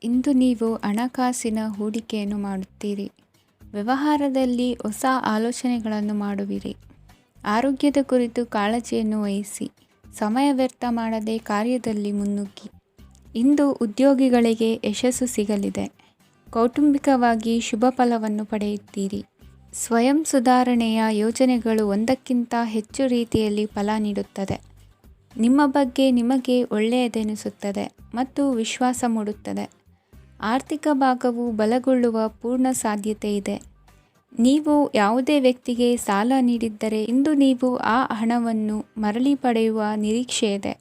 ಇಂದು ನೀವು ಹಣಕಾಸಿನ ಹೂಡಿಕೆಯನ್ನು ಮಾಡುತ್ತೀರಿ. ವ್ಯವಹಾರದಲ್ಲಿ ಹೊಸ ಆಲೋಚನೆಗಳನ್ನು ಮಾಡುವಿರಿ. ಆರೋಗ್ಯದ ಕುರಿತು ಕಾಳಜಿಯನ್ನು ವಹಿಸಿ. ಸಮಯ ವ್ಯರ್ಥ ಮಾಡದೆ ಕಾರ್ಯದಲ್ಲಿ ಮುನ್ನುಗ್ಗಿ. ಇಂದು ಉದ್ಯೋಗಿಗಳಿಗೆ ಯಶಸ್ಸು ಸಿಗಲಿದೆ. ಕೌಟುಂಬಿಕವಾಗಿ ಶುಭ ಫಲವನ್ನು ಪಡೆಯುತ್ತೀರಿ. ಸ್ವಯಂ ಸುಧಾರಣೆಯ ಯೋಜನೆಗಳು ಒಂದಕ್ಕಿಂತ ಹೆಚ್ಚು ರೀತಿಯಲ್ಲಿ ಫಲ ನೀಡುತ್ತದೆ. ನಿಮ್ಮ ಬಗ್ಗೆ ನಿಮಗೆ ಒಳ್ಳೆಯದೆನಿಸುತ್ತದೆ ಮತ್ತು ವಿಶ್ವಾಸ ಮೂಡುತ್ತದೆ. ಆರ್ಥಿಕ ಭಾಗವು ಬಲಗೊಳ್ಳುವ ಪೂರ್ಣ ಸಾಧ್ಯತೆ ಇದೆ. ನೀವು ಯಾವುದೇ ವ್ಯಕ್ತಿಗೆ ಸಾಲ ನೀಡಿದ್ದರೆ ಇಂದು ನೀವು ಆ ಹಣವನ್ನು ಮರಳಿ ಪಡೆಯುವ ನಿರೀಕ್ಷೆ ಇದೆ.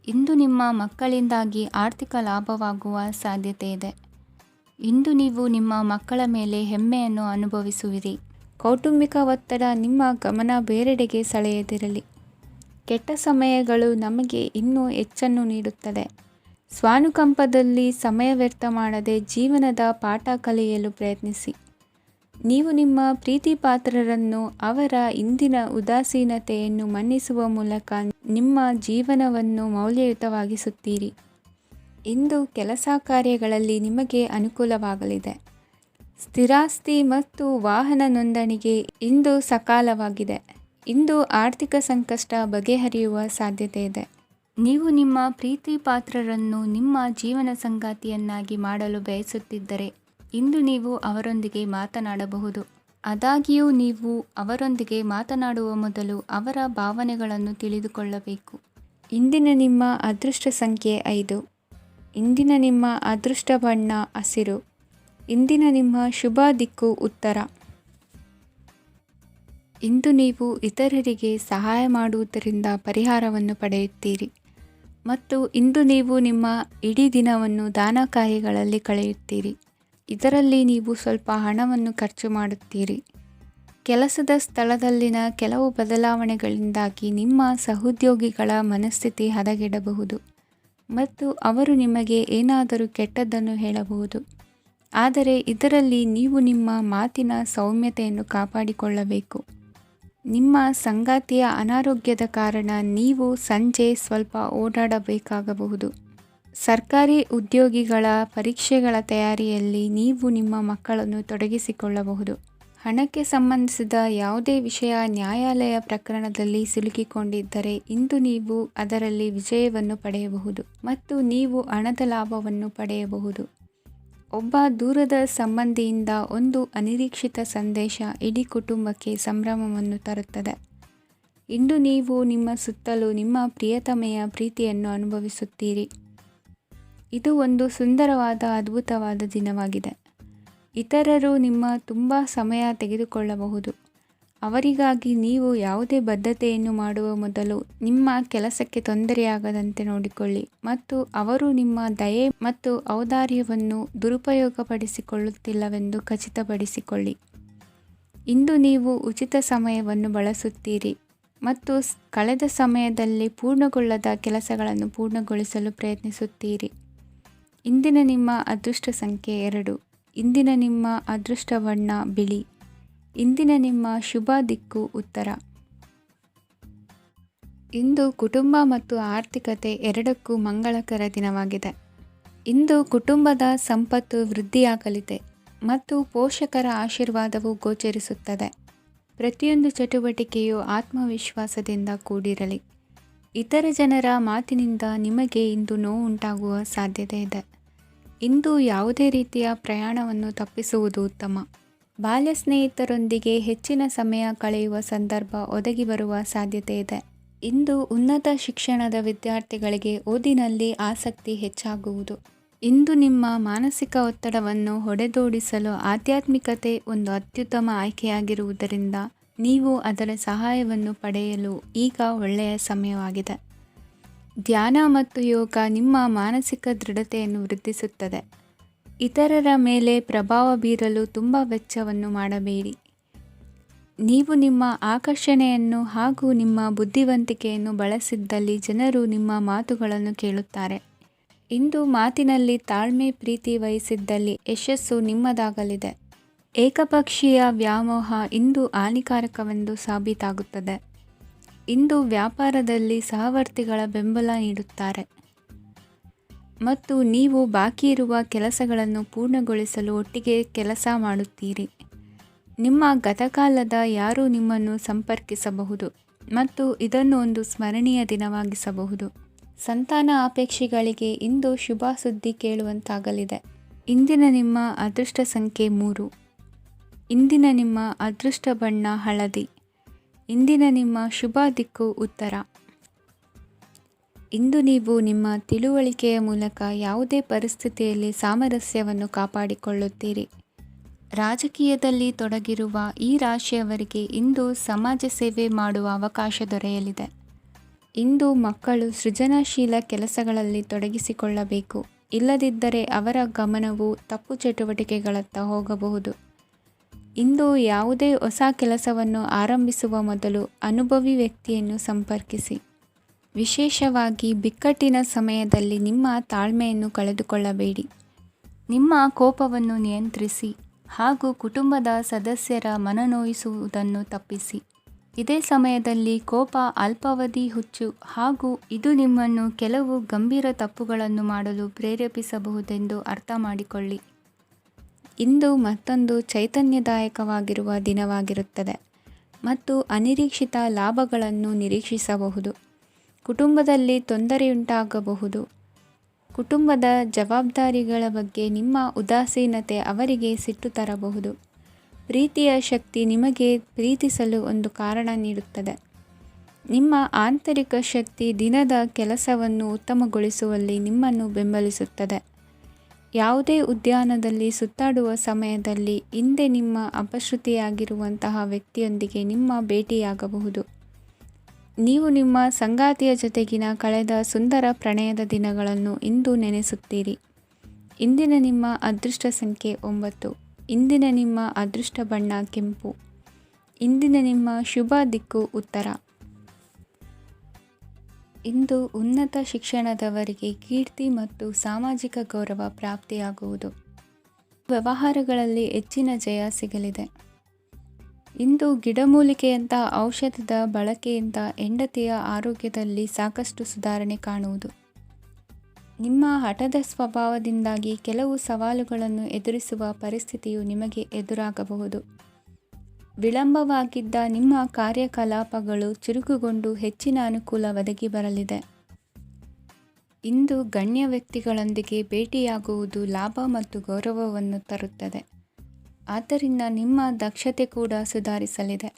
ಇಂದು ನಿಮ್ಮ ಮಕ್ಕಳಿಂದಾಗಿ ಆರ್ಥಿಕ ಲಾಭವಾಗುವ ಸಾಧ್ಯತೆ ಇದೆ. ಇಂದು ನೀವು ನಿಮ್ಮ ಮಕ್ಕಳ ಮೇಲೆ ಹೆಮ್ಮೆಯನ್ನು ಅನುಭವಿಸುವಿರಿ. ಕೌಟುಂಬಿಕ ಒತ್ತಡ ನಿಮ್ಮ ಗಮನ ಬೇರೆಡೆಗೆ ಸೆಳೆಯದಿರಲಿ. ಕೆಟ್ಟ ಸಮಯಗಳು ನಮಗೆ ಇನ್ನೂ ಹೆಚ್ಚನ್ನು ನೀಡುತ್ತದೆ. ಸ್ವಾನುಕಂಪದಲ್ಲಿ ಸಮಯ ವ್ಯರ್ಥ ಮಾಡದೆ ಜೀವನದ ಪಾಠ ಕಲಿಯಲು ಪ್ರಯತ್ನಿಸಿ. ನೀವು ನಿಮ್ಮ ಪ್ರೀತಿಪಾತ್ರರನ್ನು ಅವರ ಇಂದಿನ ಉದಾಸೀನತೆಯನ್ನು ಮನ್ನಿಸುವ ಮೂಲಕ ನಿಮ್ಮ ಜೀವನವನ್ನು ಮೌಲ್ಯಯುತವಾಗಿಸುತ್ತೀರಿ. ಇಂದು ಕೆಲಸ ಕಾರ್ಯಗಳಲ್ಲಿ ನಿಮಗೆ ಅನುಕೂಲವಾಗಲಿದೆ. ಸ್ಥಿರಾಸ್ತಿ ಮತ್ತು ವಾಹನ ನೋಂದಣಿಗೆ ಇಂದು ಸಕಾಲವಾಗಿದೆ. ಇಂದು ಆರ್ಥಿಕ ಸಂಕಷ್ಟ ಬಗೆಹರಿಯುವ ಸಾಧ್ಯತೆ ಇದೆ. ನೀವು ನಿಮ್ಮ ಪ್ರೀತಿ ಪಾತ್ರರನ್ನು ನಿಮ್ಮ ಜೀವನ ಸಂಗಾತಿಯನ್ನಾಗಿ ಮಾಡಲು ಬಯಸುತ್ತಿದ್ದರೆ ಇಂದು ನೀವು ಅವರೊಂದಿಗೆ ಮಾತನಾಡಬಹುದು. ಆದಾಗ್ಯೂ ನೀವು ಅವರೊಂದಿಗೆ ಮಾತನಾಡುವ ಮೊದಲು ಅವರ ಭಾವನೆಗಳನ್ನು ತಿಳಿದುಕೊಳ್ಳಬೇಕು. ಇಂದಿನ ನಿಮ್ಮ ಅದೃಷ್ಟ ಸಂಖ್ಯೆ 5. ಇಂದಿನ ನಿಮ್ಮ ಅದೃಷ್ಟ ಬಣ್ಣ ಹಸಿರು. ಇಂದಿನ ನಿಮ್ಮ ಶುಭ ದಿಕ್ಕು ಉತ್ತರ. ಇಂದು ನೀವು ಇತರರಿಗೆ ಸಹಾಯ ಮಾಡುವುದರಿಂದ ಪರಿಹಾರವನ್ನು ಪಡೆಯುತ್ತೀರಿ ಮತ್ತು ಇಂದು ನೀವು ನಿಮ್ಮ ಇಡೀ ದಿನವನ್ನು ದಾನ ಕಾರ್ಯಗಳಲ್ಲಿ ಕಳೆಯುತ್ತೀರಿ. ಇದರಲ್ಲಿ ನೀವು ಸ್ವಲ್ಪ ಹಣವನ್ನು ಖರ್ಚು ಮಾಡುತ್ತೀರಿ. ಕೆಲಸದ ಸ್ಥಳದಲ್ಲಿನ ಕೆಲವು ಬದಲಾವಣೆಗಳಿಂದಾಗಿ ನಿಮ್ಮ ಸಹೋದ್ಯೋಗಿಗಳ ಮನಸ್ಥಿತಿ ಹದಗೆಡಬಹುದು ಮತ್ತು ಅವರು ನಿಮಗೆ ಏನಾದರೂ ಕೆಟ್ಟದ್ದನ್ನು ಹೇಳಬಹುದು. ಆದರೆ ಇದರಲ್ಲಿ ನೀವು ನಿಮ್ಮ ಮಾತಿನ ಸೌಮ್ಯತೆಯನ್ನು ಕಾಪಾಡಿಕೊಳ್ಳಬೇಕು. ನಿಮ್ಮ ಸಂಗಾತಿಯ ಅನಾರೋಗ್ಯದ ಕಾರಣ ನೀವು ಸಂಜೆ ಸ್ವಲ್ಪ ಓಡಾಡಬೇಕಾಗಬಹುದು. ಸರ್ಕಾರಿ ಉದ್ಯೋಗಿಗಳ ಪರೀಕ್ಷೆಗಳ ತಯಾರಿಯಲ್ಲಿ ನೀವು ನಿಮ್ಮ ಮಕ್ಕಳನ್ನು ತೊಡಗಿಸಿಕೊಳ್ಳಬಹುದು. ಹಣಕ್ಕೆ ಸಂಬಂಧಿಸಿದ ಯಾವುದೇ ವಿಷಯ ನ್ಯಾಯಾಲಯ ಪ್ರಕರಣದಲ್ಲಿ ಸಿಲುಕಿಕೊಂಡಿದ್ದರೆ ಇಂದು ನೀವು ಅದರಲ್ಲಿ ವಿಜಯವನ್ನು ಪಡೆಯಬಹುದು ಮತ್ತು ನೀವು ಹಣದ ಲಾಭವನ್ನು ಪಡೆಯಬಹುದು. ಒಬ್ಬ ದೂರದ ಸಂಬಂಧಿಯಿಂದ ಒಂದು ಅನಿರೀಕ್ಷಿತ ಸಂದೇಶ ಇಡೀ ಕುಟುಂಬಕ್ಕೆ ಸಂಭ್ರಮವನ್ನು ತರುತ್ತದೆ. ಇಂದು ನೀವು ನಿಮ್ಮ ಸುತ್ತಲೂ ನಿಮ್ಮ ಪ್ರಿಯತಮೆಯ ಪ್ರೀತಿಯನ್ನು ಅನುಭವಿಸುತ್ತೀರಿ. ಇದು ಒಂದು ಸುಂದರವಾದ ಅದ್ಭುತವಾದ ದಿನವಾಗಿದೆ. ಇತರರು ನಿಮ್ಮ ತುಂಬ ಸಮಯ ತೆಗೆದುಕೊಳ್ಳಬಹುದು. ಅವರಿಗಾಗಿ ನೀವು ಯಾವುದೇ ಬದ್ಧತೆಯನ್ನು ಮಾಡುವ ಮೊದಲು ನಿಮ್ಮ ಕೆಲಸಕ್ಕೆ ತೊಂದರೆಯಾಗದಂತೆ ನೋಡಿಕೊಳ್ಳಿ ಮತ್ತು ಅವರು ನಿಮ್ಮ ದಯೆ ಮತ್ತು ಔದಾರ್ಯವನ್ನು ದುರುಪಯೋಗಪಡಿಸಿಕೊಳ್ಳುತ್ತಿಲ್ಲವೆಂದು ಖಚಿತಪಡಿಸಿಕೊಳ್ಳಿ. ಇಂದು ನೀವು ಉಚಿತ ಸಮಯವನ್ನು ಬಳಸುತ್ತೀರಿ ಮತ್ತು ಕಳೆದ ಸಮಯದಲ್ಲಿ ಪೂರ್ಣಗೊಳ್ಳದ ಕೆಲಸಗಳನ್ನು ಪೂರ್ಣಗೊಳಿಸಲು ಪ್ರಯತ್ನಿಸುತ್ತೀರಿ. ಇಂದಿನ ನಿಮ್ಮ ಅದೃಷ್ಟ ಸಂಖ್ಯೆ 2. ಇಂದಿನ ನಿಮ್ಮ ಅದೃಷ್ಟ ಬಣ್ಣ ಬಿಳಿ. ಇಂದಿನ ನಿಮ್ಮ ಶುಭ ದಿಕ್ಕು ಉತ್ತರ. ಇಂದು ಕುಟುಂಬ ಮತ್ತು ಆರ್ಥಿಕತೆ ಎರಡಕ್ಕೂ ಮಂಗಳಕರ ದಿನವಾಗಿದೆ. ಇಂದು ಕುಟುಂಬದ ಸಂಪತ್ತು ವೃದ್ಧಿಯಾಗಲಿದೆ ಮತ್ತು ಪೋಷಕರ ಆಶೀರ್ವಾದವು ಗೋಚರಿಸುತ್ತದೆ. ಪ್ರತಿಯೊಂದು ಚಟುವಟಿಕೆಯು ಆತ್ಮವಿಶ್ವಾಸದಿಂದ ಕೂಡಿರಲಿ. ಇತರ ಜನರ ಮಾತಿನಿಂದ ನಿಮಗೆ ಇಂದು ನೋವು ಉಂಟಾಗುವ ಸಾಧ್ಯತೆ ಇದೆ. ಇಂದು ಯಾವುದೇ ರೀತಿಯ ಪ್ರಯಾಣವನ್ನು ತಪ್ಪಿಸುವುದು ಉತ್ತಮ. ಬಾಲ್ಯ ಸ್ನೇಹಿತರೊಂದಿಗೆ ಹೆಚ್ಚಿನ ಸಮಯ ಕಳೆಯುವ ಸಂದರ್ಭ ಒದಗಿ ಬರುವ ಸಾಧ್ಯತೆ ಇದೆ. ಇಂದು ಉನ್ನತ ಶಿಕ್ಷಣದ ವಿದ್ಯಾರ್ಥಿಗಳಿಗೆ ಓದಿನಲ್ಲಿ ಆಸಕ್ತಿ ಹೆಚ್ಚಾಗುವುದು. ಇಂದು ನಿಮ್ಮ ಮಾನಸಿಕ ಒತ್ತಡವನ್ನು ಹೊಡೆದೋಡಿಸಲು ಆಧ್ಯಾತ್ಮಿಕತೆ ಒಂದು ಅತ್ಯುತ್ತಮ ಆಯ್ಕೆಯಾಗಿರುವುದರಿಂದ ನೀವು ಅದರ ಸಹಾಯವನ್ನು ಪಡೆಯಲು ಈಗ ಒಳ್ಳೆಯ ಸಮಯವಾಗಿದೆ. ಧ್ಯಾನ ಮತ್ತು ಯೋಗ ನಿಮ್ಮ ಮಾನಸಿಕ ದೃಢತೆಯನ್ನು ವೃದ್ಧಿಸುತ್ತದೆ. ಇತರರ ಮೇಲೆ ಪ್ರಭಾವ ಬೀರಲು ತುಂಬ ವೆಚ್ಚವನ್ನು ಮಾಡಬೇಡಿ. ನೀವು ನಿಮ್ಮ ಆಕರ್ಷಣೆಯನ್ನು ಹಾಗೂ ನಿಮ್ಮ ಬುದ್ಧಿವಂತಿಕೆಯನ್ನು ಬಳಸಿದ್ದಲ್ಲಿ ಜನರು ನಿಮ್ಮ ಮಾತುಗಳನ್ನು ಕೇಳುತ್ತಾರೆ. ಇಂದು ಮಾತಿನಲ್ಲಿ ತಾಳ್ಮೆ ಪ್ರೀತಿ ವಹಿಸಿದ್ದಲ್ಲಿ ಯಶಸ್ಸು ನಿಮ್ಮದಾಗಲಿದೆ. ಏಕಪಕ್ಷೀಯ ವ್ಯಾಮೋಹ ಇಂದು ಹಾನಿಕಾರಕವೆಂದು ಸಾಬೀತಾಗುತ್ತದೆ. ಇಂದು ವ್ಯಾಪಾರದಲ್ಲಿ ಸಹವರ್ತಿಗಳ ಬೆಂಬಲ ನೀಡುತ್ತಾರೆ. ಮತ್ತು ನೀವು ಬಾಕಿ ಇರುವ ಕೆಲಸಗಳನ್ನು ಪೂರ್ಣಗೊಳಿಸಲು ಒಟ್ಟಿಗೆ ಕೆಲಸ ಮಾಡುತ್ತೀರಿ. ನಿಮ್ಮ ಗತಕಾಲದ ಯಾರೂ ನಿಮ್ಮನ್ನು ಸಂಪರ್ಕಿಸಬಹುದು ಮತ್ತು ಇದನ್ನು ಒಂದು ಸ್ಮರಣೀಯ ದಿನವಾಗಿಸಬಹುದು. ಸಂತಾನ ಅಪೇಕ್ಷಿಗಳಿಗೆ ಇಂದು ಶುಭ ಸುದ್ದಿ ಕೇಳುವಂತಾಗಲಿದೆ. ಇಂದಿನ ನಿಮ್ಮ ಅದೃಷ್ಟ ಸಂಖ್ಯೆ 3. ಇಂದಿನ ನಿಮ್ಮ ಅದೃಷ್ಟ ಬಣ್ಣ ಹಳದಿ. ಇಂದಿನ ನಿಮ್ಮ ಶುಭ ದಿಕ್ಕು ಉತ್ತರ. ಇಂದು ನೀವು ನಿಮ್ಮ ತಿಳುವಳಿಕೆಯ ಮೂಲಕ ಯಾವುದೇ ಪರಿಸ್ಥಿತಿಯಲ್ಲಿ ಸಾಮರಸ್ಯವನ್ನು ಕಾಪಾಡಿಕೊಳ್ಳುತ್ತೀರಿ. ರಾಜಕೀಯದಲ್ಲಿ ತೊಡಗಿರುವ ಈ ರಾಶಿಯವರಿಗೆ ಇಂದು ಸಮಾಜ ಸೇವೆ ಮಾಡುವ ಅವಕಾಶ ದೊರೆಯಲಿದೆ. ಇಂದು ಮಕ್ಕಳು ಸೃಜನಶೀಲ ಕೆಲಸಗಳಲ್ಲಿ ತೊಡಗಿಸಿಕೊಳ್ಳಬೇಕು. ಇಲ್ಲದಿದ್ದರೆ ಅವರ ಗಮನವು ತಪ್ಪು ಚಟುವಟಿಕೆಗಳತ್ತ ಹೋಗಬಹುದು. ಇಂದು ಯಾವುದೇ ಹೊಸ ಕೆಲಸವನ್ನು ಆರಂಭಿಸುವ ಮೊದಲು ಅನುಭವಿ ವ್ಯಕ್ತಿಯನ್ನು ಸಂಪರ್ಕಿಸಿ. ವಿಶೇಷವಾಗಿ ಬಿಕ್ಕಟ್ಟಿನ ಸಮಯದಲ್ಲಿ ನಿಮ್ಮ ತಾಳ್ಮೆಯನ್ನು ಕಳೆದುಕೊಳ್ಳಬೇಡಿ. ನಿಮ್ಮ ಕೋಪವನ್ನು ನಿಯಂತ್ರಿಸಿ ಹಾಗೂ ಕುಟುಂಬದ ಸದಸ್ಯರ ಮನನೊಯಿಸುವುದನ್ನು ತಪ್ಪಿಸಿ. ಇದೇ ಸಮಯದಲ್ಲಿ ಕೋಪ ಅಲ್ಪಾವಧಿ ಹುಚ್ಚು ಹಾಗೂ ಇದು ನಿಮ್ಮನ್ನು ಕೆಲವು ಗಂಭೀರ ತಪ್ಪುಗಳನ್ನು ಮಾಡಲು ಪ್ರೇರೇಪಿಸಬಹುದೆಂದು ಅರ್ಥ ಮಾಡಿಕೊಳ್ಳಿ. ಇಂದು ಮತ್ತೊಂದು ಚೈತನ್ಯದಾಯಕವಾಗಿರುವ ದಿನವಾಗಿರುತ್ತದೆ ಮತ್ತು ಅನಿರೀಕ್ಷಿತ ಲಾಭಗಳನ್ನು ನಿರೀಕ್ಷಿಸಬಹುದು. ಕುಟುಂಬದಲ್ಲಿ ತೊಂದರೆಯುಂಟಾಗಬಹುದು. ಕುಟುಂಬದ ಜವಾಬ್ದಾರಿಗಳ ಬಗ್ಗೆ ನಿಮ್ಮ ಉದಾಸೀನತೆ ಅವರಿಗೆ ಸಿಟ್ಟು ತರಬಹುದು. ಪ್ರೀತಿಯ ಶಕ್ತಿ ನಿಮಗೆ ಪ್ರೀತಿಸಲು ಒಂದು ಕಾರಣ ನೀಡುತ್ತದೆ. ನಿಮ್ಮ ಆಂತರಿಕ ಶಕ್ತಿ ದಿನದ ಕೆಲಸವನ್ನು ಉತ್ತಮಗೊಳಿಸುವಲ್ಲಿ ನಿಮ್ಮನ್ನು ಬೆಂಬಲಿಸುತ್ತದೆ. ಯಾವುದೇ ಉದ್ಯಾನದಲ್ಲಿ ಸುತ್ತಾಡುವ ಸಮಯದಲ್ಲಿ ಹಿಂದೆ ನಿಮ್ಮ ಅಪಶ್ರುತಿಯಾಗಿರುವಂತಹ ವ್ಯಕ್ತಿಯೊಂದಿಗೆ ನಿಮ್ಮ ಭೇಟಿಯಾಗಬಹುದು. ನೀವು ನಿಮ್ಮ ಸಂಗಾತಿಯ ಜೊತೆಗಿನ ಕಳೆದ ಸುಂದರ ಪ್ರಣಯದ ದಿನಗಳನ್ನು ಇಂದು ನೆನೆಸುತ್ತೀರಿ. ಇಂದಿನ ನಿಮ್ಮ ಅದೃಷ್ಟ ಸಂಖ್ಯೆ 9. ಇಂದಿನ ನಿಮ್ಮ ಅದೃಷ್ಟ ಬಣ್ಣ ಕೆಂಪು. ಇಂದಿನ ನಿಮ್ಮ ಶುಭ ದಿಕ್ಕು ಉತ್ತರ. ಇಂದು ಉನ್ನತ ಶಿಕ್ಷಣದವರಿಗೆ ಕೀರ್ತಿ ಮತ್ತು ಸಾಮಾಜಿಕ ಗೌರವ ಪ್ರಾಪ್ತಿಯಾಗುವುದು. ವ್ಯವಹಾರಗಳಲ್ಲಿ ಹೆಚ್ಚಿನ ಜಯ ಸಿಗಲಿದೆ. ಇಂದು ಗಿಡಮೂಲಿಕೆಯಂಥ ಔಷಧದ ಬಳಕೆಯಿಂದ ಹೆಂಡತಿಯ ಆರೋಗ್ಯದಲ್ಲಿ ಸಾಕಷ್ಟು ಸುಧಾರಣೆ ಕಾಣುವುದು. ನಿಮ್ಮ ಹಠದ ಸ್ವಭಾವದಿಂದಾಗಿ ಕೆಲವು ಸವಾಲುಗಳನ್ನು ಎದುರಿಸುವ ಪರಿಸ್ಥಿತಿಯು ನಿಮಗೆ ಎದುರಾಗಬಹುದು. ವಿಳಂಬವಾಗಿದ್ದ ನಿಮ್ಮ ಕಾರ್ಯಕಲಾಪಗಳು ಚುರುಕುಗೊಂಡು ಹೆಚ್ಚಿನ ಅನುಕೂಲ ಒದಗಿ ಬರಲಿದೆ. ಇಂದು ಗಣ್ಯ ವ್ಯಕ್ತಿಗಳೊಂದಿಗೆ ಭೇಟಿಯಾಗುವುದು ಲಾಭ ಮತ್ತು ಗೌರವವನ್ನು ತರುತ್ತದೆ. ಆದ್ದರಿಂದ ನಿಮ್ಮ ದಕ್ಷತೆ ಕೂಡ ಸುಧಾರಿಸಲಿದೆ.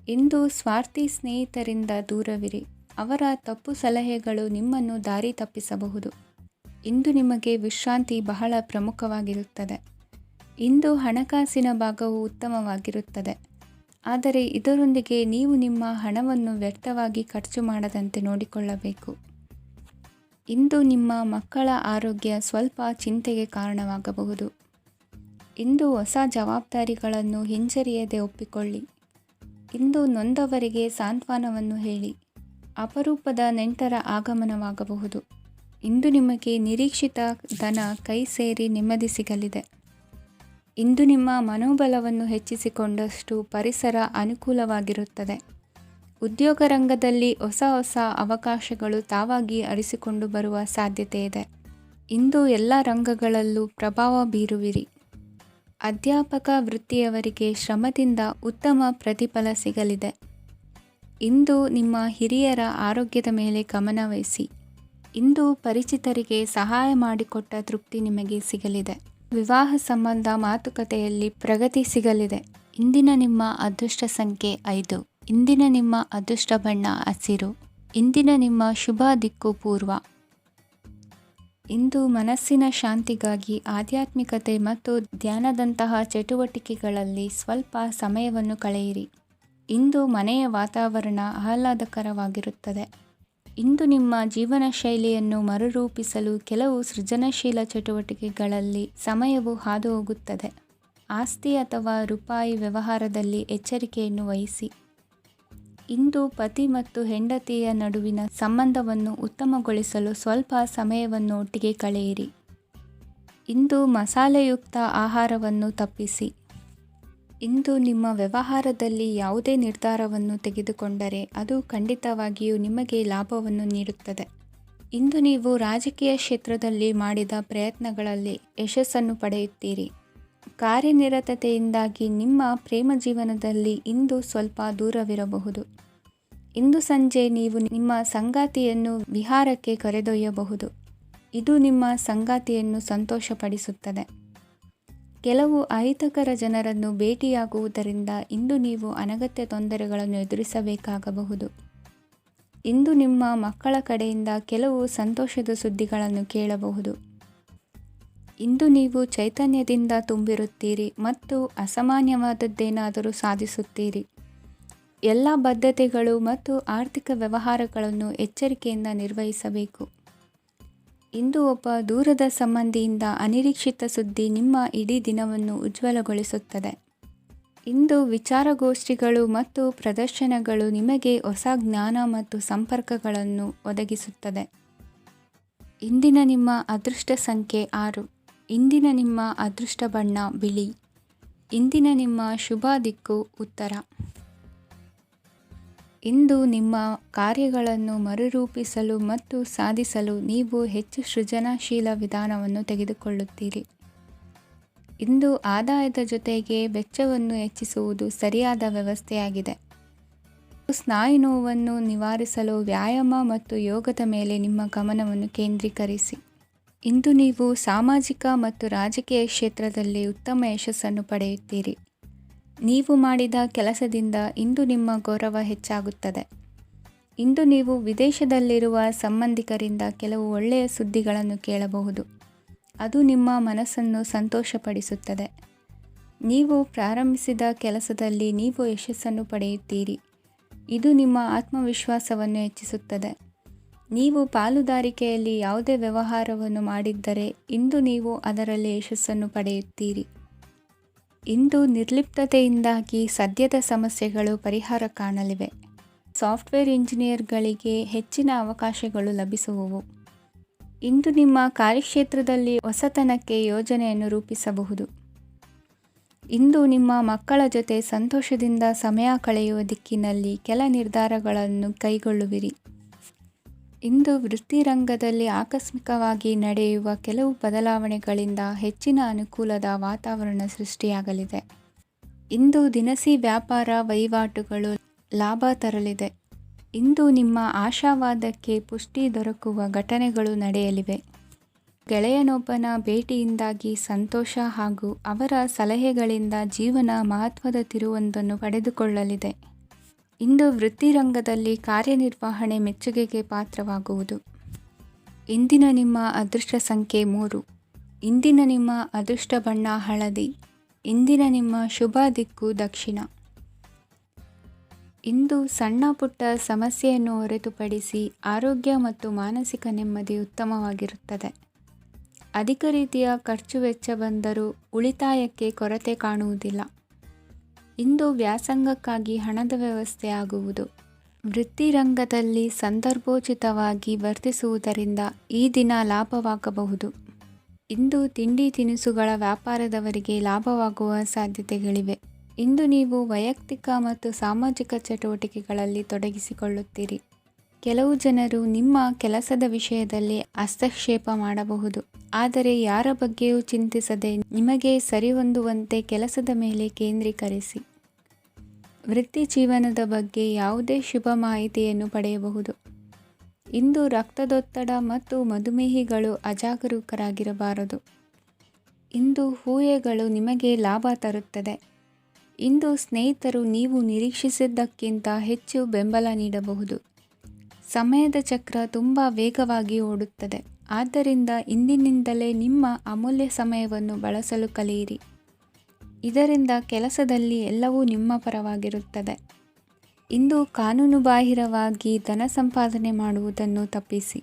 ಇಂದು ಸ್ವಾರ್ಥಿ ಸ್ನೇಹಿತರಿಂದ ದೂರವಿರಿ. ಅವರ ತಪ್ಪು ಸಲಹೆಗಳು ನಿಮ್ಮನ್ನು ದಾರಿ ತಪ್ಪಿಸಬಹುದು. ಇಂದು ನಿಮಗೆ ವಿಶ್ರಾಂತಿ ಬಹಳ ಪ್ರಮುಖವಾಗಿರುತ್ತದೆ. ಇಂದು ಹಣಕಾಸಿನ ಭಾಗವು ಉತ್ತಮವಾಗಿರುತ್ತದೆ. ಆದರೆ ಇದರೊಂದಿಗೆ ನೀವು ನಿಮ್ಮ ಹಣವನ್ನು ವ್ಯರ್ಥವಾಗಿ ಖರ್ಚು ಮಾಡದಂತೆ ನೋಡಿಕೊಳ್ಳಬೇಕು. ಇಂದು ನಿಮ್ಮ ಮಕ್ಕಳ ಆರೋಗ್ಯ ಸ್ವಲ್ಪ ಚಿಂತೆಗೆ ಕಾರಣವಾಗಬಹುದು. ಇಂದು ಹೊಸ ಜವಾಬ್ದಾರಿಗಳನ್ನು ಹಿಂಜರಿಯದೆ ಒಪ್ಪಿಕೊಳ್ಳಿ. ಇಂದು ನೊಂದವರಿಗೆ ಸಾಂತ್ವನವನ್ನು ಹೇಳಿ. ಅಪರೂಪದ ನೆಂಟರ ಆಗಮನವಾಗಬಹುದು. ಇಂದು ನಿಮಗೆ ನಿರೀಕ್ಷಿತ ಧನ ಕೈ ಸೇರಿ ನೆಮ್ಮದಿ ಸಿಗಲಿದೆ. ಇಂದು ನಿಮ್ಮ ಮನೋಬಲವನ್ನು ಹೆಚ್ಚಿಸಿಕೊಂಡಷ್ಟು ಪರಿಸರ ಅನುಕೂಲವಾಗಿರುತ್ತದೆ. ಉದ್ಯೋಗ ರಂಗದಲ್ಲಿ ಹೊಸ ಹೊಸ ಅವಕಾಶಗಳು ತಾವಾಗಿ ಅರಿಸಿಕೊಂಡು ಬರುವ ಸಾಧ್ಯತೆ ಇದೆ. ಇಂದು ಎಲ್ಲ ರಂಗಗಳಲ್ಲೂ ಪ್ರಭಾವ ಬೀರುವಿರಿ. ಅಧ್ಯಾಪಕ ವೃತ್ತಿಯವರಿಗೆ ಶ್ರಮದಿಂದ ಉತ್ತಮ ಪ್ರತಿಫಲ ಸಿಗಲಿದೆ. ಇಂದು ನಿಮ್ಮ ಹಿರಿಯರ ಆರೋಗ್ಯದ ಮೇಲೆ ಗಮನವಹಿಸಿ. ಇಂದು ಪರಿಚಿತರಿಗೆ ಸಹಾಯ ಮಾಡಿಕೊಟ್ಟ ತೃಪ್ತಿ ನಿಮಗೆ ಸಿಗಲಿದೆ. ವಿವಾಹ ಸಂಬಂಧ ಮಾತುಕತೆಯಲ್ಲಿ ಪ್ರಗತಿ ಸಿಗಲಿದೆ. ಇಂದಿನ ನಿಮ್ಮ ಅದೃಷ್ಟ ಸಂಖ್ಯೆ 5. ಇಂದಿನ ನಿಮ್ಮ ಅದೃಷ್ಟ ಬಣ್ಣ ಹಸಿರು. ಇಂದಿನ ನಿಮ್ಮ ಶುಭ ದಿಕ್ಕು ಪೂರ್ವ. ಇಂದು ಮನಸ್ಸಿನ ಶಾಂತಿಗಾಗಿ ಆಧ್ಯಾತ್ಮಿಕತೆ ಮತ್ತು ಧ್ಯಾನದಂತಹ ಚಟುವಟಿಕೆಗಳಲ್ಲಿ ಸ್ವಲ್ಪ ಸಮಯವನ್ನು ಕಳೆಯಿರಿ. ಇಂದು ಮನೆಯ ವಾತಾವರಣ ಆಹ್ಲಾದಕರವಾಗಿರುತ್ತದೆ. ಇಂದು ನಿಮ್ಮ ಜೀವನ ಶೈಲಿಯನ್ನು ಮರುರೂಪಿಸಲು ಕೆಲವು ಸೃಜನಶೀಲ ಚಟುವಟಿಕೆಗಳಲ್ಲಿ ಸಮಯವು ಹಾದುಹೋಗುತ್ತದೆ. ಆಸ್ತಿ ಅಥವಾ ರೂಪಾಯಿ ವ್ಯವಹಾರದಲ್ಲಿ ಎಚ್ಚರಿಕೆಯನ್ನು ವಹಿಸಿ. ಇಂದು ಪತಿ ಮತ್ತು ಹೆಂಡತಿಯ ನಡುವಿನ ಸಂಬಂಧವನ್ನು ಉತ್ತಮಗೊಳಿಸಲು ಸ್ವಲ್ಪ ಸಮಯವನ್ನು ಒಟ್ಟಿಗೆ ಕಳೆಯಿರಿ. ಇಂದು ಮಸಾಲೆಯುಕ್ತ ಆಹಾರವನ್ನು ತಪ್ಪಿಸಿ. ಇಂದು ನಿಮ್ಮ ವ್ಯವಹಾರದಲ್ಲಿ ಯಾವುದೇ ನಿರ್ಧಾರವನ್ನು ತೆಗೆದುಕೊಂಡರೆ ಅದು ಖಂಡಿತವಾಗಿಯೂ ನಿಮಗೆ ಲಾಭವನ್ನು ನೀಡುತ್ತದೆ. ಇಂದು ನೀವು ರಾಜಕೀಯ ಕ್ಷೇತ್ರದಲ್ಲಿ ಮಾಡಿದ ಪ್ರಯತ್ನಗಳಲ್ಲಿ ಯಶಸ್ಸನ್ನು ಪಡೆಯುತ್ತೀರಿ. ಕಾರ್ಯನಿರತತೆಯಿಂದಾಗಿ ನಿಮ್ಮ ಪ್ರೇಮ ಜೀವನದಲ್ಲಿ ಇಂದು ಸ್ವಲ್ಪ ದೂರವಿರಬಹುದು. ಇಂದು ಸಂಜೆ ನೀವು ನಿಮ್ಮ ಸಂಗಾತಿಯನ್ನು ವಿಹಾರಕ್ಕೆ ಕರೆದೊಯ್ಯಬಹುದು. ಇದು ನಿಮ್ಮ ಸಂಗಾತಿಯನ್ನು ಸಂತೋಷಪಡಿಸುತ್ತದೆ. ಕೆಲವು ಅಹಿತಕರ ಜನರನ್ನು ಭೇಟಿಯಾಗುವುದರಿಂದ ಇಂದು ನೀವು ಅನಗತ್ಯ ತೊಂದರೆಗಳನ್ನು ಎದುರಿಸಬೇಕಾಗಬಹುದು. ಇಂದು ನಿಮ್ಮ ಮಕ್ಕಳ ಕಡೆಯಿಂದ ಕೆಲವು ಸಂತೋಷದ ಸುದ್ದಿಗಳನ್ನು ಕೇಳಬಹುದು. ಇಂದು ನೀವು ಚೈತನ್ಯದಿಂದ ತುಂಬಿರುತ್ತೀರಿ ಮತ್ತು ಅಸಾಮಾನ್ಯವಾದದ್ದೇನಾದರೂ ಸಾಧಿಸುತ್ತೀರಿ. ಎಲ್ಲ ಬದ್ಧತೆಗಳು ಮತ್ತು ಆರ್ಥಿಕ ವ್ಯವಹಾರಗಳನ್ನು ಎಚ್ಚರಿಕೆಯಿಂದ ನಿರ್ವಹಿಸಬೇಕು. ಇಂದು ಒಬ್ಬ ದೂರದ ಸಂಬಂಧಿಯಿಂದ ಅನಿರೀಕ್ಷಿತ ಸುದ್ದಿ ನಿಮ್ಮ ಇಡೀ ದಿನವನ್ನು ಉಜ್ವಲಗೊಳಿಸುತ್ತದೆ. ಇಂದು ವಿಚಾರಗೋಷ್ಠಿಗಳು ಮತ್ತು ಪ್ರದರ್ಶನಗಳು ನಿಮಗೆ ಹೊಸ ಜ್ಞಾನ ಮತ್ತು ಸಂಪರ್ಕಗಳನ್ನು ಒದಗಿಸುತ್ತದೆ. ಇಂದಿನ ನಿಮ್ಮ ಅದೃಷ್ಟ ಸಂಖ್ಯೆ 6. ಇಂದಿನ ನಿಮ್ಮ ಅದೃಷ್ಟ ಬಣ್ಣ ಬಿಳಿ. ಇಂದಿನ ನಿಮ್ಮ ಶುಭ ದಿಕ್ಕು ಉತ್ತರ. ಇಂದು ನಿಮ್ಮ ಕಾರ್ಯಗಳನ್ನು ಮರುರೂಪಿಸಲು ಮತ್ತು ಸಾಧಿಸಲು ನೀವು ಹೆಚ್ಚು ಸೃಜನಶೀಲ ವಿಧಾನವನ್ನು ತೆಗೆದುಕೊಳ್ಳುತ್ತೀರಿ. ಇಂದು ಆದಾಯದ ಜೊತೆಗೆ ವೆಚ್ಚವನ್ನು ಹೆಚ್ಚಿಸುವುದು ಸರಿಯಾದ ವ್ಯವಸ್ಥೆಯಾಗಿದೆ. ಸ್ನಾಯು ನೋವನ್ನು ನಿವಾರಿಸಲು ವ್ಯಾಯಾಮ ಮತ್ತು ಯೋಗದ ಮೇಲೆ ನಿಮ್ಮ ಗಮನವನ್ನು ಕೇಂದ್ರೀಕರಿಸಿ. ಇಂದು ನೀವು ಸಾಮಾಜಿಕ ಮತ್ತು ರಾಜಕೀಯ ಕ್ಷೇತ್ರದಲ್ಲಿ ಉತ್ತಮ ಯಶಸ್ಸನ್ನು ಪಡೆಯುತ್ತೀರಿ. ನೀವು ಮಾಡಿದ ಕೆಲಸದಿಂದ ಇಂದು ನಿಮ್ಮ ಗೌರವ ಹೆಚ್ಚಾಗುತ್ತದೆ. ಇಂದು ನೀವು ವಿದೇಶದಲ್ಲಿರುವ ಸಂಬಂಧಿಕರಿಂದ ಕೆಲವು ಒಳ್ಳೆಯ ಸುದ್ದಿಗಳನ್ನು ಕೇಳಬಹುದು. ಅದು ನಿಮ್ಮ ಮನಸ್ಸನ್ನು ಸಂತೋಷಪಡಿಸುತ್ತದೆ. ನೀವು ಪ್ರಾರಂಭಿಸಿದ ಕೆಲಸದಲ್ಲಿ ನೀವು ಯಶಸ್ಸನ್ನು ಪಡೆಯುತ್ತೀರಿ. ಇದು ನಿಮ್ಮ ಆತ್ಮವಿಶ್ವಾಸವನ್ನು ಹೆಚ್ಚಿಸುತ್ತದೆ. ನೀವು ಪಾಲುದಾರಿಕೆಯಲ್ಲಿ ಯಾವುದೇ ವ್ಯವಹಾರವನ್ನು ಮಾಡಿದ್ದರೆ ಇಂದು ನೀವು ಅದರಲ್ಲಿ ಯಶಸ್ಸನ್ನು ಪಡೆಯುತ್ತೀರಿ. ಇಂದು ನಿರ್ಲಿಪ್ತತೆಯಿಂದಾಗಿ ಸದ್ಯದ ಸಮಸ್ಯೆಗಳು ಪರಿಹಾರ ಕಾಣಲಿವೆ. ಸಾಫ್ಟ್ವೇರ್ ಇಂಜಿನಿಯರ್ಗಳಿಗೆ ಹೆಚ್ಚಿನ ಅವಕಾಶಗಳು ಲಭಿಸುವವು. ಇಂದು ನಿಮ್ಮ ಕಾರ್ಯಕ್ಷೇತ್ರದಲ್ಲಿ ಹೊಸತನಕ್ಕೆ ಯೋಜನೆಯನ್ನು ರೂಪಿಸಬಹುದು. ಇಂದು ನಿಮ್ಮ ಮಕ್ಕಳ ಜೊತೆ ಸಂತೋಷದಿಂದ ಸಮಯ ಕಳೆಯುವ ದಿಕ್ಕಿನಲ್ಲಿ ಕೆಲ ನಿರ್ಧಾರಗಳನ್ನು ಕೈಗೊಳ್ಳುವಿರಿ. ಇಂದು ವೃತ್ತಿರಂಗದಲ್ಲಿ ಆಕಸ್ಮಿಕವಾಗಿ ನಡೆಯುವ ಕೆಲವು ಬದಲಾವಣೆಗಳಿಂದ ಹೆಚ್ಚಿನ ಅನುಕೂಲದ ವಾತಾವರಣ ಸೃಷ್ಟಿಯಾಗಲಿದೆ. ಇಂದು ದಿನಸಿ ವ್ಯಾಪಾರ ವಹಿವಾಟುಗಳು ಲಾಭ ತರಲಿದೆ. ಇಂದು ನಿಮ್ಮ ಆಶಾವಾದಕ್ಕೆ ಪುಷ್ಟಿ ದೊರಕುವ ಘಟನೆಗಳು ನಡೆಯಲಿವೆ. ಗೆಳೆಯನೊಬ್ಬನ ಭೇಟಿಯಿಂದಾಗಿ ಸಂತೋಷ ಹಾಗೂ ಅವರ ಸಲಹೆಗಳಿಂದ ಜೀವನ ಮಹತ್ವದ ತಿರುವೊಂದನ್ನು ಪಡೆದುಕೊಳ್ಳಲಿದೆ. ಇಂದು ವೃತ್ತಿರಂಗದಲ್ಲಿ ಕಾರ್ಯನಿರ್ವಹಣೆ ಮೆಚ್ಚುಗೆಗೆ ಪಾತ್ರವಾಗುವುದು. ಇಂದಿನ ನಿಮ್ಮ ಅದೃಷ್ಟ ಸಂಖ್ಯೆ 3. ಇಂದಿನ ನಿಮ್ಮ ಅದೃಷ್ಟ ಬಣ್ಣ ಹಳದಿ. ಇಂದಿನ ನಿಮ್ಮ ಶುಭ ದಿಕ್ಕು ದಕ್ಷಿಣ. ಇಂದು ಸಣ್ಣ ಪುಟ್ಟ ಸಮಸ್ಯೆಯನ್ನು ಹೊರತುಪಡಿಸಿ ಆರೋಗ್ಯ ಮತ್ತು ಮಾನಸಿಕ ನೆಮ್ಮದಿ ಉತ್ತಮವಾಗಿರುತ್ತದೆ. ಅಧಿಕ ರೀತಿಯ ಖರ್ಚು ವೆಚ್ಚ ಬಂದರೂ ಉಳಿತಾಯಕ್ಕೆ ಕೊರತೆ ಕಾಣುವುದಿಲ್ಲ. ಇಂದು ವ್ಯಾಸಂಗಕ್ಕಾಗಿ ಹಣದ ವ್ಯವಸ್ಥೆ ಆಗುವುದು. ವೃತ್ತಿರಂಗದಲ್ಲಿ ಸಂದರ್ಭೋಚಿತವಾಗಿ ವರ್ತಿಸುವುದರಿಂದ ಈ ದಿನ ಲಾಭವಾಗಬಹುದು. ಇಂದು ತಿಂಡಿ ತಿನಿಸುಗಳ ವ್ಯಾಪಾರದವರಿಗೆ ಲಾಭವಾಗುವ ಸಾಧ್ಯತೆಗಳಿವೆ. ಇಂದು ನೀವು ವೈಯಕ್ತಿಕ ಮತ್ತು ಸಾಮಾಜಿಕ ಚಟುವಟಿಕೆಗಳಲ್ಲಿ ತೊಡಗಿಸಿಕೊಳ್ಳುತ್ತೀರಿ. ಕೆಲವು ಜನರು ನಿಮ್ಮ ಕೆಲಸದ ವಿಷಯದಲ್ಲಿ ಹಸ್ತಕ್ಷೇಪ ಮಾಡಬಹುದು, ಆದರೆ ಯಾರ ಬಗ್ಗೆಯೂ ಚಿಂತಿಸದೆ ನಿಮಗೆ ಸರಿಹೊಂದುವಂತೆ ಕೆಲಸದ ಮೇಲೆ ಕೇಂದ್ರೀಕರಿಸಿ. ವೃತ್ತಿ ಜೀವನದ ಬಗ್ಗೆ ಯಾವುದೇ ಶುಭ ಮಾಹಿತಿಯನ್ನು ಪಡೆಯಬಹುದು. ಇಂದು ರಕ್ತದೊತ್ತಡ ಮತ್ತು ಮಧುಮೇಹಿಗಳು ಅಜಾಗರೂಕರಾಗಿರಬಾರದು. ಇಂದು ಊಹೆಗಳು ನಿಮಗೆ ಲಾಭ ತರುತ್ತದೆ. ಇಂದು ಸ್ನೇಹಿತರು ನೀವು ನಿರೀಕ್ಷಿಸಿದ್ದಕ್ಕಿಂತ ಹೆಚ್ಚು ಬೆಂಬಲ ನೀಡಬಹುದು. ಸಮಯದ ಚಕ್ರ ತುಂಬ ವೇಗವಾಗಿ ಓಡುತ್ತದೆ. ಆದ್ದರಿಂದ ಇಂದಿನಿಂದಲೇ ನಿಮ್ಮ ಅಮೂಲ್ಯ ಸಮಯವನ್ನು ಬಳಸಲು ಕಲಿಯಿರಿ. ಇದರಿಂದ ಕೆಲಸದಲ್ಲಿ ಎಲ್ಲವೂ ನಿಮ್ಮ ಪರವಾಗಿರುತ್ತದೆ. ಇಂದು ಕಾನೂನುಬಾಹಿರವಾಗಿ ಧನ ಸಂಪಾದನೆ ಮಾಡುವುದನ್ನು ತಪ್ಪಿಸಿ.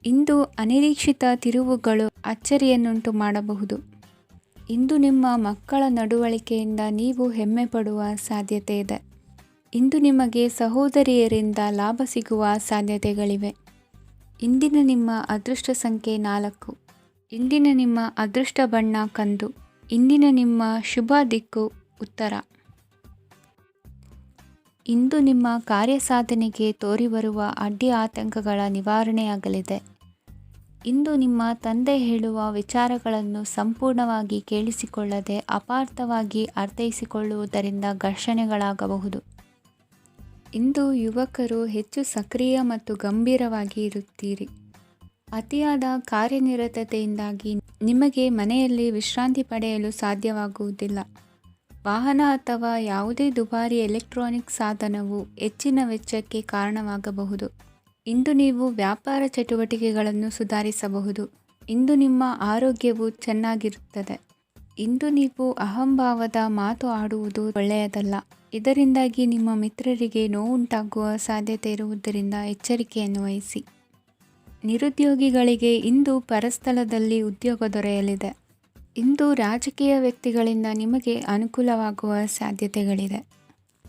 ಇಂದು ಅನಿರೀಕ್ಷಿತ ತಿರುವುಗಳು ಅಚ್ಚರಿಯನ್ನುಂಟು ಮಾಡಬಹುದು. ಇಂದು ನಿಮ್ಮ ಮಕ್ಕಳ ನಡವಳಿಕೆಯಿಂದ ನೀವು ಹೆಮ್ಮೆ ಪಡುವ ಸಾಧ್ಯತೆ ಇದೆ. ಇಂದು ನಿಮಗೆ ಸಹೋದರಿಯರಿಂದ ಲಾಭ ಸಿಗುವ ಸಾಧ್ಯತೆಗಳಿವೆ. ಇಂದಿನ ನಿಮ್ಮ ಅದೃಷ್ಟ ಸಂಖ್ಯೆ 4. ಇಂದಿನ ನಿಮ್ಮ ಅದೃಷ್ಟ ಬಣ್ಣ ಕಂದು. ಇಂದಿನ ನಿಮ್ಮ ಶುಭ ದಿಕ್ಕು ಉತ್ತರ. ಇಂದು ನಿಮ್ಮ ಕಾರ್ಯಸಾಧನೆಗೆ ತೋರಿಬರುವ ಅಡ್ಡಿ ಆತಂಕಗಳ ನಿವಾರಣೆಯಾಗಲಿದೆ. ಇಂದು ನಿಮ್ಮ ತಂದೆ ಹೇಳುವ ವಿಚಾರಗಳನ್ನು ಸಂಪೂರ್ಣವಾಗಿ ಕೇಳಿಸಿಕೊಳ್ಳದೆ ಅಪಾರ್ಥವಾಗಿ ಅರ್ಥೈಸಿಕೊಳ್ಳುವುದರಿಂದ ಘರ್ಷಣೆಗಳಾಗಬಹುದು. ಇಂದು ಯುವಕರು ಹೆಚ್ಚು ಸಕ್ರಿಯ ಮತ್ತು ಗಂಭೀರವಾಗಿ ಇರುತ್ತೀರಿ. ಅತಿಯಾದ ಕಾರ್ಯನಿರತತೆಯಿಂದಾಗಿ ನಿಮಗೆ ಮನೆಯಲ್ಲಿ ವಿಶ್ರಾಂತಿ ಪಡೆಯಲು ಸಾಧ್ಯವಾಗುವುದಿಲ್ಲ. ವಾಹನ ಅಥವಾ ಯಾವುದೇ ದುಬಾರಿ ಎಲೆಕ್ಟ್ರಾನಿಕ್ ಸಾಧನವು ಹೆಚ್ಚಿನ ವೆಚ್ಚಕ್ಕೆ ಕಾರಣವಾಗಬಹುದು. ಇಂದು ನೀವು ವ್ಯಾಪಾರ ಚಟುವಟಿಕೆಗಳನ್ನು ಸುಧಾರಿಸಬಹುದು. ಇಂದು ನಿಮ್ಮ ಆರೋಗ್ಯವು ಚೆನ್ನಾಗಿರುತ್ತದೆ. ಇಂದು ನೀವು ಅಹಂಭಾವದ ಮಾತು ಆಡುವುದು ಒಳ್ಳೆಯದಲ್ಲ. ಇದರಿಂದಾಗಿ ನಿಮ್ಮ ಮಿತ್ರರಿಗೆ ನೋವುಂಟಾಗುವ ಸಾಧ್ಯತೆ ಇರುವುದರಿಂದ ಎಚ್ಚರಿಕೆಯನ್ನು ವಹಿಸಿ. ನಿರುದ್ಯೋಗಿಗಳಿಗೆ ಇಂದು ಪರಸ್ಥಳದಲ್ಲಿ ಉದ್ಯೋಗ ದೊರೆಯಲಿದೆ. ಇಂದು ರಾಜಕೀಯ ವ್ಯಕ್ತಿಗಳಿಂದ ನಿಮಗೆ ಅನುಕೂಲವಾಗುವ ಸಾಧ್ಯತೆಗಳಿದೆ.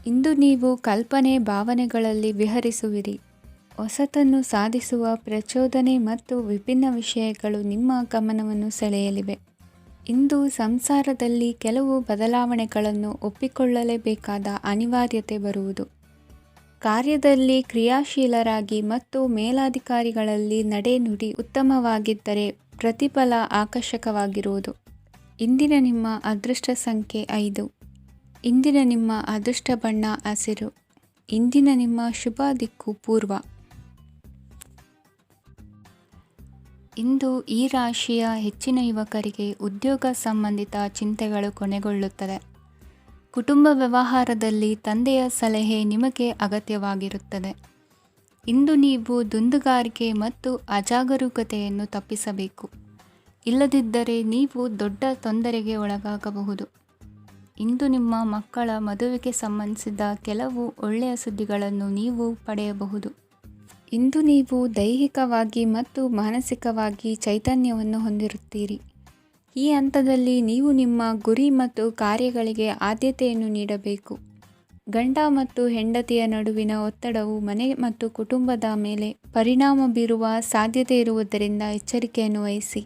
ಇಂದು ನೀವು ಕಲ್ಪನೆ ಭಾವನೆಗಳಲ್ಲಿ ವಿಹರಿಸುವಿರಿ. ಹೊಸತನ್ನು ಸಾಧಿಸುವ ಪ್ರಚೋದನೆ ಮತ್ತು ವಿಭಿನ್ನ ವಿಷಯಗಳು ನಿಮ್ಮ ಗಮನವನ್ನು ಸೆಳೆಯಲಿವೆ. ಇಂದು ಸಂಸಾರದಲ್ಲಿ ಕೆಲವು ಬದಲಾವಣೆಗಳನ್ನು ಒಪ್ಪಿಕೊಳ್ಳಲೇಬೇಕಾದ ಅನಿವಾರ್ಯತೆ ಬರುವುದು. ಕಾರ್ಯದಲ್ಲಿ ಕ್ರಿಯಾಶೀಲರಾಗಿ ಮತ್ತು ಮೇಲಾಧಿಕಾರಿಗಳಲ್ಲಿ ನಡೆನುಡಿ ಉತ್ತಮವಾಗಿದ್ದರೆ ಪ್ರತಿಫಲ ಆಕರ್ಷಕವಾಗಿರುವುದು. ಇಂದಿನ ನಿಮ್ಮ ಅದೃಷ್ಟ ಸಂಖ್ಯೆ 5. ಇಂದಿನ ನಿಮ್ಮ ಅದೃಷ್ಟ ಬಣ್ಣ ಹಸಿರು. ಇಂದಿನ ನಿಮ್ಮ ಶುಭ ದಿಕ್ಕು ಪೂರ್ವ. ಇಂದು ಈ ರಾಶಿಯ ಹೆಚ್ಚಿನ ಯುವಕರಿಗೆ ಉದ್ಯೋಗ ಸಂಬಂಧಿತ ಚಿಂತೆಗಳು ಕೊನೆಗೊಳ್ಳುತ್ತದೆ. ಕುಟುಂಬ ವ್ಯವಹಾರದಲ್ಲಿ ತಂದೆಯ ಸಲಹೆ ನಿಮಗೆ ಅಗತ್ಯವಾಗಿರುತ್ತದೆ. ಇಂದು ನೀವು ದುಂದುಗಾರಿಕೆ ಮತ್ತು ಅಜಾಗರೂಕತೆಯನ್ನು ತಪ್ಪಿಸಬೇಕು. ಇಲ್ಲದಿದ್ದರೆ ನೀವು ದೊಡ್ಡ ತೊಂದರೆಗೆ ಒಳಗಾಗಬಹುದು. ಇಂದು ನಿಮ್ಮ ಮಕ್ಕಳ ಮದುವೆಗೆ ಸಂಬಂಧಿಸಿದ ಕೆಲವು ಒಳ್ಳೆಯ ಸುದ್ದಿಗಳನ್ನು ನೀವು ಪಡೆಯಬಹುದು. ಇಂದು ನೀವು ದೈಹಿಕವಾಗಿ ಮತ್ತು ಮಾನಸಿಕವಾಗಿ ಚೈತನ್ಯವನ್ನು ಹೊಂದಿರುತ್ತೀರಿ. ಈ ಹಂತದಲ್ಲಿ ನೀವು ನಿಮ್ಮ ಗುರಿ ಮತ್ತು ಕಾರ್ಯಗಳಿಗೆ ಆದ್ಯತೆಯನ್ನು ನೀಡಬೇಕು. ಗಂಡ ಮತ್ತು ಹೆಂಡತಿಯ ನಡುವಿನ ಒತ್ತಡವು ಮನೆ ಮತ್ತು ಕುಟುಂಬದ ಮೇಲೆ ಪರಿಣಾಮ ಬೀರುವ ಸಾಧ್ಯತೆ ಇರುವುದರಿಂದ ಎಚ್ಚರಿಕೆಯನ್ನು ವಹಿಸಿ.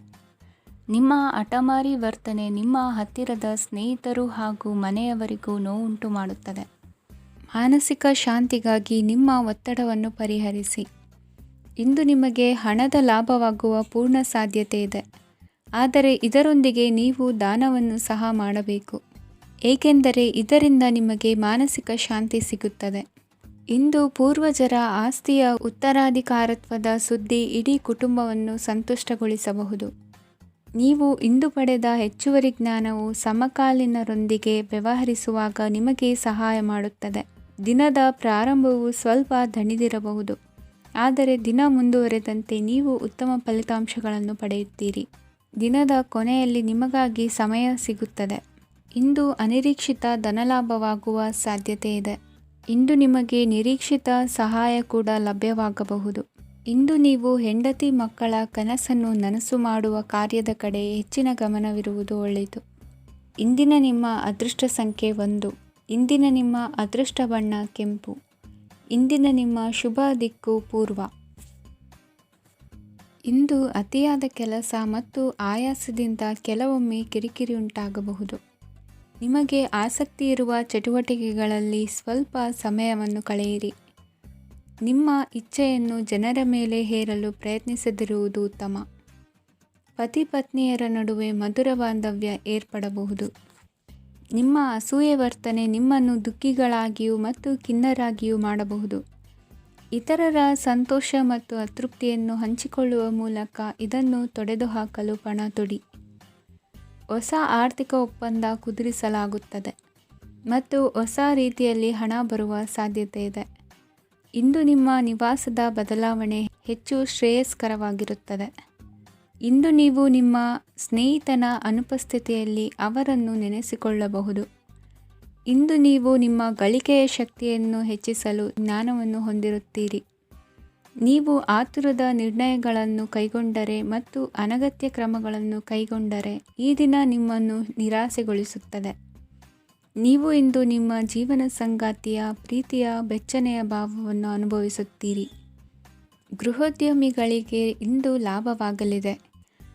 ನಿಮ್ಮ ಹಠಮಾರಿ ವರ್ತನೆ ನಿಮ್ಮ ಹತ್ತಿರದ ಸ್ನೇಹಿತರು ಹಾಗೂ ಮನೆಯವರಿಗೂ ನೋವುಂಟು ಮಾಡುತ್ತದೆ. ಮಾನಸಿಕ ಶಾಂತಿಗಾಗಿ ನಿಮ್ಮ ಒತ್ತಡವನ್ನು ಪರಿಹರಿಸಿ. ಇಂದು ನಿಮಗೆ ಹಣದ ಲಾಭವಾಗುವ ಪೂರ್ಣ ಸಾಧ್ಯತೆ ಇದೆ. ಆದರೆ ಇದರೊಂದಿಗೆ ನೀವು ದಾನವನ್ನು ಸಹ ಮಾಡಬೇಕು, ಏಕೆಂದರೆ ಇದರಿಂದ ನಿಮಗೆ ಮಾನಸಿಕ ಶಾಂತಿ ಸಿಗುತ್ತದೆ. ಇಂದು ಪೂರ್ವಜರ ಆಸ್ತಿಯ ಉತ್ತರಾಧಿಕಾರತ್ವದ ಸುದ್ದಿ ಇಡೀ ಕುಟುಂಬವನ್ನು ಸಂತುಷ್ಟಗೊಳಿಸಬಹುದು. ನೀವು ಇಂದು ಪಡೆದ ಹೆಚ್ಚುವರಿ ಜ್ಞಾನವು ಸಮಕಾಲೀನರೊಂದಿಗೆ ವ್ಯವಹರಿಸುವಾಗ ನಿಮಗೆ ಸಹಾಯ ಮಾಡುತ್ತದೆ. ದಿನದ ಪ್ರಾರಂಭವು ಸ್ವಲ್ಪ ದಣಿದಿರಬಹುದು, ಆದರೆ ದಿನ ಮುಂದುವರೆದಂತೆ ನೀವು ಉತ್ತಮ ಫಲಿತಾಂಶಗಳನ್ನು ಪಡೆಯುತ್ತೀರಿ. ದಿನದ ಕೊನೆಯಲ್ಲಿ ನಿಮಗಾಗಿ ಸಮಯ ಸಿಗುತ್ತದೆ. ಇಂದು ಅನಿರೀಕ್ಷಿತ ಧನಲಾಭವಾಗುವ ಸಾಧ್ಯತೆ ಇದೆ. ಇಂದು ನಿಮಗೆ ನಿರೀಕ್ಷಿತ ಸಹಾಯ ಕೂಡ ಲಭ್ಯವಾಗಬಹುದು. ಇಂದು ನೀವು ಹೆಂಡತಿ ಮಕ್ಕಳ ಕನಸನ್ನು ನನಸು ಮಾಡುವ ಕಾರ್ಯದ ಕಡೆ ಹೆಚ್ಚಿನ ಗಮನವಿರುವುದು ಒಳ್ಳೆಯದು. ಇಂದಿನ ನಿಮ್ಮ ಅದೃಷ್ಟ ಸಂಖ್ಯೆ 1. ಇಂದಿನ ನಿಮ್ಮ ಅದೃಷ್ಟ ಬಣ್ಣ ಕೆಂಪು. ಇಂದಿನ ನಿಮ್ಮ ಶುಭ ದಿಕ್ಕು ಪೂರ್ವ. ಇಂದು ಅತಿಯಾದ ಕೆಲಸ ಮತ್ತು ಆಯಾಸದಿಂದ ಕೆಲವೊಮ್ಮೆ ಕಿರಿಕಿರಿ ಉಂಟಾಗಬಹುದು. ನಿಮಗೆ ಆಸಕ್ತಿ ಇರುವ ಚಟುವಟಿಕೆಗಳಲ್ಲಿ ಸ್ವಲ್ಪ ಸಮಯವನ್ನು ಕಳೆಯಿರಿ. ನಿಮ್ಮ ಇಚ್ಛೆಯನ್ನು ಜನರ ಮೇಲೆ ಹೇರಲು ಪ್ರಯತ್ನಿಸದಿರುವುದು ಉತ್ತಮ. ಪತಿ ಪತ್ನಿಯರ ನಡುವೆ ಮಧುರ ಬಾಂಧವ್ಯ ಏರ್ಪಡಬಹುದು. ನಿಮ್ಮ ಅಸೂಯೆ ವರ್ತನೆ ನಿಮ್ಮನ್ನು ದುಃಖಿಗಳಾಗಿಯೂ ಮತ್ತು ಖಿನ್ನರಾಗಿಯೂ ಮಾಡಬಹುದು. ಇತರರ ಸಂತೋಷ ಮತ್ತು ಅತೃಪ್ತಿಯನ್ನು ಹಂಚಿಕೊಳ್ಳುವ ಮೂಲಕ ಇದನ್ನು ತೊಡೆದುಹಾಕಲು ಪಣ ತೊಡಿ. ಹೊಸ ಆರ್ಥಿಕ ಒಪ್ಪಂದ ಕುದುರಿಸಲಾಗುತ್ತದೆ ಮತ್ತು ಹೊಸ ರೀತಿಯಲ್ಲಿ ಹಣ ಬರುವ ಸಾಧ್ಯತೆ ಇದೆ. ಇಂದು ನಿಮ್ಮ ನಿವಾಸದ ಬದಲಾವಣೆ ಹೆಚ್ಚು ಶ್ರೇಯಸ್ಕರವಾಗಿರುತ್ತದೆ. ಇಂದು ನೀವು ನಿಮ್ಮ ಸ್ನೇಹಿತನ ಅನುಪಸ್ಥಿತಿಯಲ್ಲಿ ಅವರನ್ನು ನೆನೆಸಿಕೊಳ್ಳಬಹುದು. ಇಂದು ನೀವು ನಿಮ್ಮ ಗಳಿಕೆಯ ಶಕ್ತಿಯನ್ನು ಹೆಚ್ಚಿಸಲು ಜ್ಞಾನವನ್ನು ಹೊಂದಿರುತ್ತೀರಿ. ನೀವು ಆತುರದ ನಿರ್ಣಯಗಳನ್ನು ಕೈಗೊಂಡರೆ ಮತ್ತು ಅನಗತ್ಯ ಕ್ರಮಗಳನ್ನು ಕೈಗೊಂಡರೆ ಈ ದಿನ ನಿಮ್ಮನ್ನು ನಿರಾಸೆಗೊಳಿಸುತ್ತದೆ. ನೀವು ಇಂದು ನಿಮ್ಮ ಜೀವನ ಸಂಗಾತಿಯ ಪ್ರೀತಿಯ ಬೆಚ್ಚನೆಯ ಭಾವವನ್ನು ಅನುಭವಿಸುತ್ತೀರಿ. ಗೃಹೋದ್ಯಮಿಗಳಿಗೆ ಇಂದು ಲಾಭವಾಗಲಿದೆ.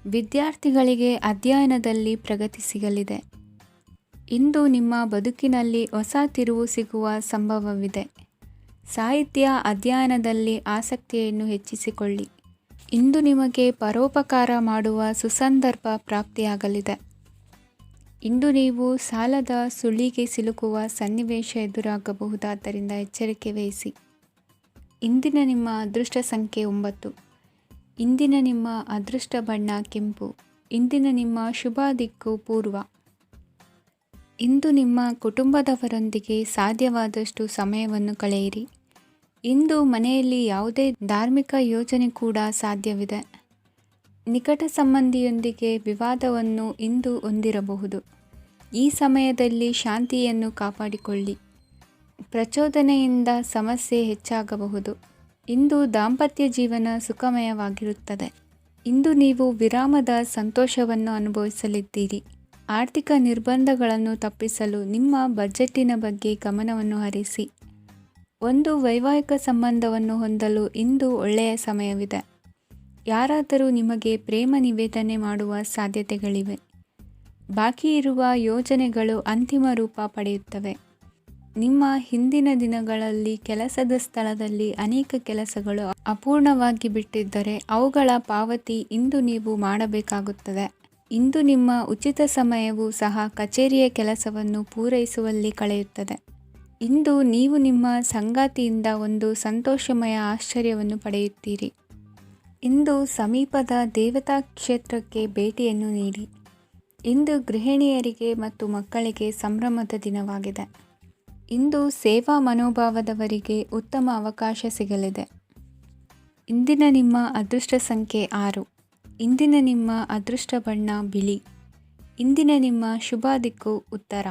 ವಿದ್ಯಾರ್ಥಿಗಳಿಗೆ ಅಧ್ಯಯನದಲ್ಲಿ ಪ್ರಗತಿ ಸಿಗಲಿದೆ. ಇಂದು ನಿಮ್ಮ ಬದುಕಿನಲ್ಲಿ ಹೊಸ ತಿರುವು ಸಿಗುವ ಸಂಭವವಿದೆ. ಸಾಹಿತ್ಯ ಅಧ್ಯಯನದಲ್ಲಿ ಆಸಕ್ತಿಯನ್ನು ಹೆಚ್ಚಿಸಿಕೊಳ್ಳಿ. ಇಂದು ನಿಮಗೆ ಪರೋಪಕಾರ ಮಾಡುವ ಸುಸಂದರ್ಭ ಪ್ರಾಪ್ತಿಯಾಗಲಿದೆ. ಇಂದು ನೀವು ಸಾಲದ ಸುಳಿಗೆ ಸಿಲುಕುವ ಸನ್ನಿವೇಶ ಎದುರಾಗಬಹುದಾದ್ದರಿಂದ ಎಚ್ಚರಿಕೆ ವಹಿಸಿ. ಇಂದಿನ ನಿಮ್ಮ ಅದೃಷ್ಟ ಸಂಖ್ಯೆ 9. ಇಂದಿನ ನಿಮ್ಮ ಅದೃಷ್ಟ ಬಣ್ಣ ಕೆಂಪು. ಇಂದಿನ ನಿಮ್ಮ ಶುಭ ದಿಕ್ಕು ಪೂರ್ವ. ಇಂದು ನಿಮ್ಮ ಕುಟುಂಬದವರೊಂದಿಗೆ ಸಾಧ್ಯವಾದಷ್ಟು ಸಮಯವನ್ನು ಕಳೆಯಿರಿ. ಇಂದು ಮನೆಯಲ್ಲಿ ಯಾವುದೇ ಧಾರ್ಮಿಕ ಯೋಜನೆ ಕೂಡ ಸಾಧ್ಯವಿದೆ. ನಿಕಟ ಸಂಬಂಧಿಯೊಂದಿಗೆ ವಿವಾದವನ್ನು ಇಂದು ಹೊಂದಿರಬಹುದು. ಈ ಸಮಯದಲ್ಲಿ ಶಾಂತಿಯನ್ನು ಕಾಪಾಡಿಕೊಳ್ಳಿ. ಪ್ರಚೋದನೆಯಿಂದ ಸಮಸ್ಯೆ ಹೆಚ್ಚಾಗಬಹುದು. ಇಂದು ದಾಂಪತ್ಯ ಜೀವನ ಸುಖಮಯವಾಗಿರುತ್ತದೆ. ಇಂದು ನೀವು ವಿರಾಮದ ಸಂತೋಷವನ್ನು ಅನುಭವಿಸಲಿದ್ದೀರಿ. ಆರ್ಥಿಕ ನಿರ್ಬಂಧಗಳನ್ನು ತಪ್ಪಿಸಲು ನಿಮ್ಮ ಬಜೆಟ್ಟಿನ ಬಗ್ಗೆ ಗಮನವನ್ನು ಹರಿಸಿ. ಒಂದು ವೈವಾಹಿಕ ಸಂಬಂಧವನ್ನು ಹೊಂದಲು ಇಂದು ಒಳ್ಳೆಯ ಸಮಯವಿದೆ. ಯಾರಾದರೂ ನಿಮಗೆ ಪ್ರೇಮ ನಿವೇದನೆ ಮಾಡುವ ಸಾಧ್ಯತೆಗಳಿವೆ. ಬಾಕಿ ಇರುವ ಯೋಜನೆಗಳು ಅಂತಿಮ ರೂಪ ಪಡೆಯುತ್ತವೆ. ನಿಮ್ಮ ಹಿಂದಿನ ದಿನಗಳಲ್ಲಿ ಕೆಲಸದ ಸ್ಥಳದಲ್ಲಿ ಅನೇಕ ಕೆಲಸಗಳು ಅಪೂರ್ಣವಾಗಿ ಬಿಟ್ಟಿದ್ದರೆ ಅವುಗಳ ಪಾವತಿ ಇಂದು ನೀವು ಮಾಡಬೇಕಾಗುತ್ತದೆ. ಇಂದು ನಿಮ್ಮ ಉಚಿತ ಸಮಯವು ಸಹ ಕಚೇರಿಯ ಕೆಲಸವನ್ನು ಪೂರೈಸುವಲ್ಲಿ ಕಳೆಯುತ್ತದೆ. ಇಂದು ನೀವು ನಿಮ್ಮ ಸಂಗಾತಿಯಿಂದ ಒಂದು ಸಂತೋಷಮಯ ಆಶ್ಚರ್ಯವನ್ನು ಪಡೆಯುತ್ತೀರಿ. ಇಂದು ಸಮೀಪದ ದೇವತಾ ಕ್ಷೇತ್ರಕ್ಕೆ ಭೇಟಿಯನ್ನು ನೀಡಿ. ಇಂದು ಗೃಹಿಣಿಯರಿಗೆ ಮತ್ತು ಮಕ್ಕಳಿಗೆ ಸಂಭ್ರಮದ ದಿನವಾಗಿದೆ. ಇಂದು ಸೇವಾ ಮನೋಭಾವದವರಿಗೆ ಉತ್ತಮ ಅವಕಾಶ ಸಿಗಲಿದೆ. ಇಂದಿನ ನಿಮ್ಮ ಅದೃಷ್ಟ ಸಂಖ್ಯೆ 6. ಇಂದಿನ ನಿಮ್ಮ ಅದೃಷ್ಟ ಬಣ್ಣ ಬಿಳಿ. ಇಂದಿನ ನಿಮ್ಮ ಶುಭ ದಿಕ್ಕು ಉತ್ತರ.